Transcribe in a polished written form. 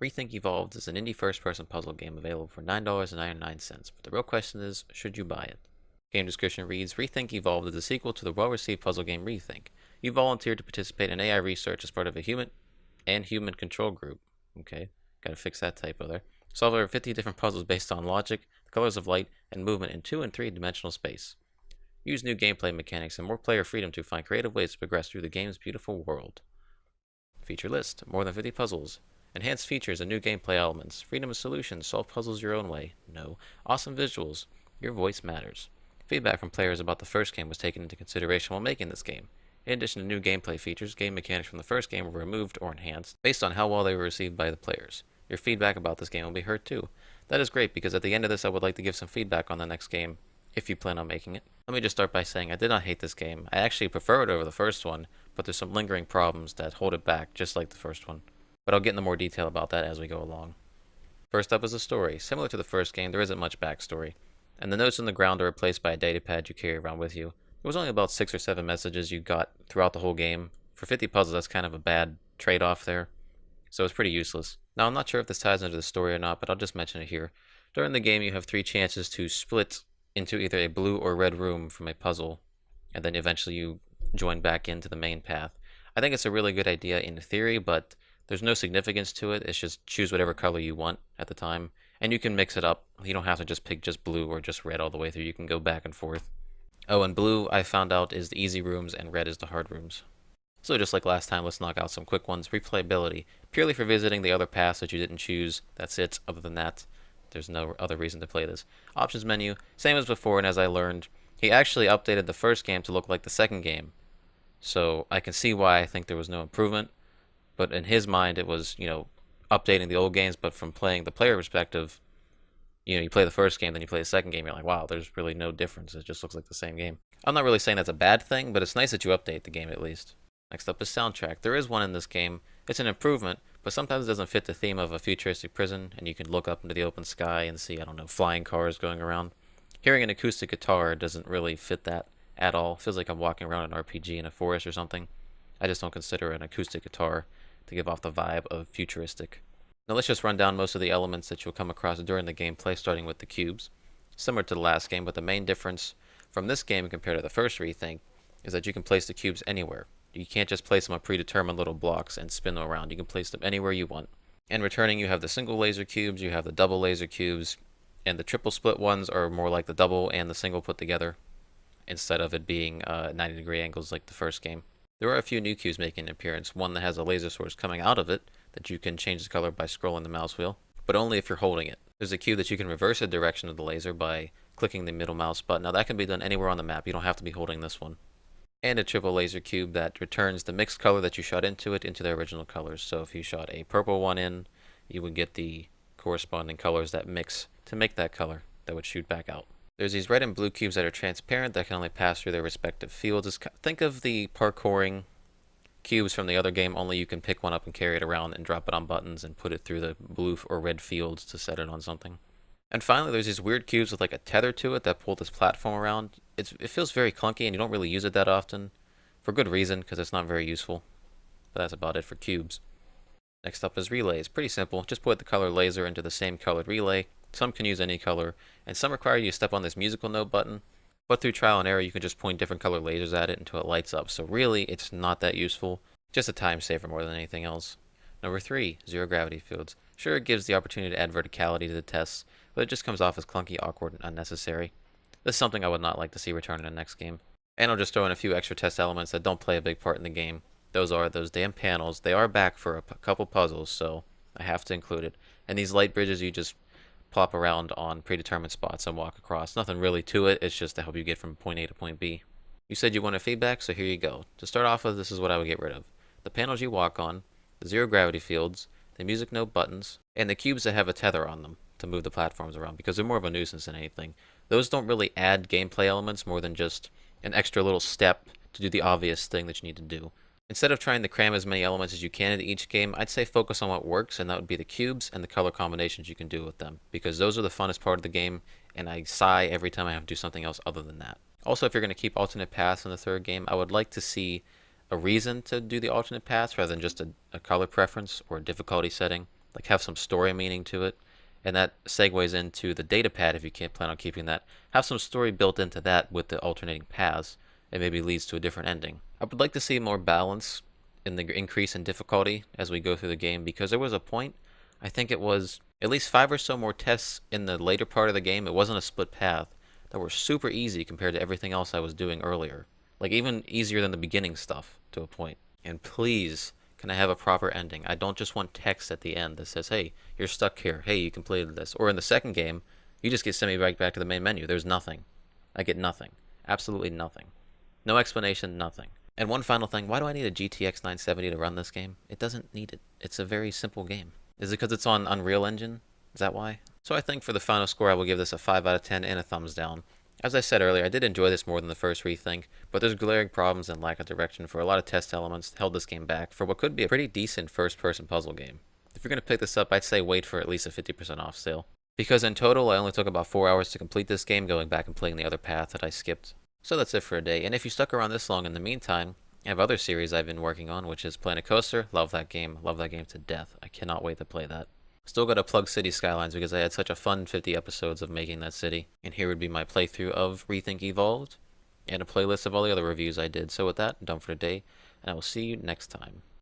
ReThink Evolved is an indie first-person puzzle game available for $9.99, but the real question is, should you buy it? Game description reads, ReThink Evolved is a sequel to the well-received puzzle game ReThink. You volunteered to participate in AI research as part of a human control group. Okay, gotta fix that typo there. Solve over 50 different puzzles based on logic, the colors of light, and movement in 2 and 3-dimensional space. Use new gameplay mechanics and more player freedom to find creative ways to progress through the game's beautiful world. Feature list, more than 50 puzzles. Enhanced features and new gameplay elements. Freedom of solutions, solve puzzles your own way. No. Awesome visuals, your voice matters. Feedback from players about the first game was taken into consideration while making this game. In addition to new gameplay features, game mechanics from the first game were removed or enhanced based on how well they were received by the players. Your feedback about this game will be heard too. That is great because at the end of this I would like to give some feedback on the next game, if you plan on making it. Let me just start by saying I did not hate this game. I actually prefer it over the first one, but there's some lingering problems that hold it back just like the first one. But I'll get into more detail about that as we go along. First up is the story. Similar to the first game, there isn't much backstory, and the notes on the ground are replaced by a datapad you carry around with you. There was only about 6 or 7 messages you got throughout the whole game. For 50 puzzles, that's kind of a bad trade-off there, so it's pretty useless. Now, I'm not sure if this ties into the story or not, but I'll just mention it here. During the game, you have 3 chances to split into either a blue or red room from a puzzle, and then eventually you join back into the main path. I think it's a really good idea in theory, but there's no significance to it. It's just choose whatever color you want at the time, and you can mix it up. You don't have to just pick just blue or just red all the way through. You can go back and forth. Oh, and blue, I found out, is the easy rooms, and red is the hard rooms. So just like last time, let's knock out some quick ones. Replayability, purely for visiting the other paths that you didn't choose. That's it. Other than that, there's no other reason to play this. Options menu, same as before, and as I learned, he actually updated the first game to look like the second game. So I can see why I think there was no improvement. But in his mind, it was, updating the old games, but from playing the player perspective, you play the first game, then you play the second game, you're like, wow, there's really no difference. It just looks like the same game. I'm not really saying that's a bad thing, but it's nice that you update the game at least. Next up is soundtrack. There is one in this game. It's an improvement, but sometimes it doesn't fit the theme of a futuristic prison, and you can look up into the open sky and see, flying cars going around. Hearing an acoustic guitar doesn't really fit that at all. It feels like I'm walking around an RPG in a forest or something. I just don't consider an acoustic guitar to give off the vibe of futuristic. Now let's just run down most of the elements that you'll come across during the gameplay, starting with the cubes. Similar to the last game, but the main difference from this game compared to the first ReThink is that you can place the cubes anywhere. You can't just place them on predetermined little blocks and spin them around. You can place them anywhere you want. And returning, you have the single laser cubes, you have the double laser cubes, and the triple split ones are more like the double and the single put together, instead of it being 90-degree angles like the first game. There are a few new cubes making an appearance, one that has a laser source coming out of it that you can change the color by scrolling the mouse wheel, but only if you're holding it. There's a cube that you can reverse the direction of the laser by clicking the middle mouse button. Now that can be done anywhere on the map, you don't have to be holding this one. And a triple laser cube that returns the mixed color that you shot into it into their original colors. So if you shot a purple one in, you would get the corresponding colors that mix to make that color that would shoot back out. There's these red and blue cubes that are transparent that can only pass through their respective fields. Think of the parkouring cubes from the other game, only you can pick one up and carry it around and drop it on buttons and put it through the blue or red fields to set it on something. And finally, there's these weird cubes with like a tether to it that pull this platform around. It feels very clunky and you don't really use it that often, for good reason, because it's not very useful. But that's about it for cubes. Next up is relays. Pretty simple. Just put the color laser into the same colored relay. Some can use any color, and some require you to step on this musical note button. But through trial and error, you can just point different color lasers at it until it lights up. So really, it's not that useful. Just a time saver more than anything else. Number 3, zero gravity fields. Sure, it gives the opportunity to add verticality to the tests, but it just comes off as clunky, awkward, and unnecessary. This is something I would not like to see return in the next game. And I'll just throw in a few extra test elements that don't play a big part in the game. Those are those damn panels. They are back for a couple puzzles, so I have to include it. And these light bridges you just plop around on predetermined spots and walk across. Nothing really to it, it's just to help you get from point A to point B. You said you wanted feedback, so here you go. To start off with, this is what I would get rid of. The panels you walk on, the zero gravity fields, the music note buttons, and the cubes that have a tether on them to move the platforms around, because they're more of a nuisance than anything. Those don't really add gameplay elements more than just an extra little step to do the obvious thing that you need to do. Instead of trying to cram as many elements as you can into each game, I'd say focus on what works, and that would be the cubes and the color combinations you can do with them, because those are the funnest part of the game, and I sigh every time I have to do something else other than that. Also, if you're going to keep alternate paths in the third game, I would like to see a reason to do the alternate paths rather than just a color preference or a difficulty setting. like have some story meaning to it. And that segues into the data pad if you can't plan on keeping that. Have some story built into that with the alternating paths. It maybe leads to a different ending. I would like to see more balance in the increase in difficulty as we go through the game, because there was a point, I think it was at least 5 or so more tests in the later part of the game. It wasn't a split path, that were super easy compared to everything else I was doing earlier. Like even easier than the beginning stuff to a point. And please, can I have a proper ending? I don't just want text at the end that says, hey, you're stuck here. Hey, you completed this. Or in the second game, you just get sent me right back to the main menu. There's nothing. I get nothing. Absolutely nothing. No explanation, nothing. And one final thing, why do I need a GTX 970 to run this game? It doesn't need it. It's a very simple game. Is it because it's on Unreal Engine? Is that why? So I think for the final score, I will give this a 5 out of 10 and a thumbs down. As I said earlier, I did enjoy this more than the first ReThink, but there's glaring problems and lack of direction for a lot of test elements held this game back for what could be a pretty decent first-person puzzle game. If you're going to pick this up, I'd say wait for at least a 50% off sale. Because in total, I only took about 4 hours to complete this game, going back and playing the other path that I skipped. So that's it for a day, and if you stuck around this long in the meantime, I have other series I've been working on, which is Planet Coaster. Love that game to death. I cannot wait to play that. Still gotta plug City Skylines because I had such a fun 50 episodes of making that city. And here would be my playthrough of ReThink Evolved, and a playlist of all the other reviews I did. So with that, I'm done for today, and I will see you next time.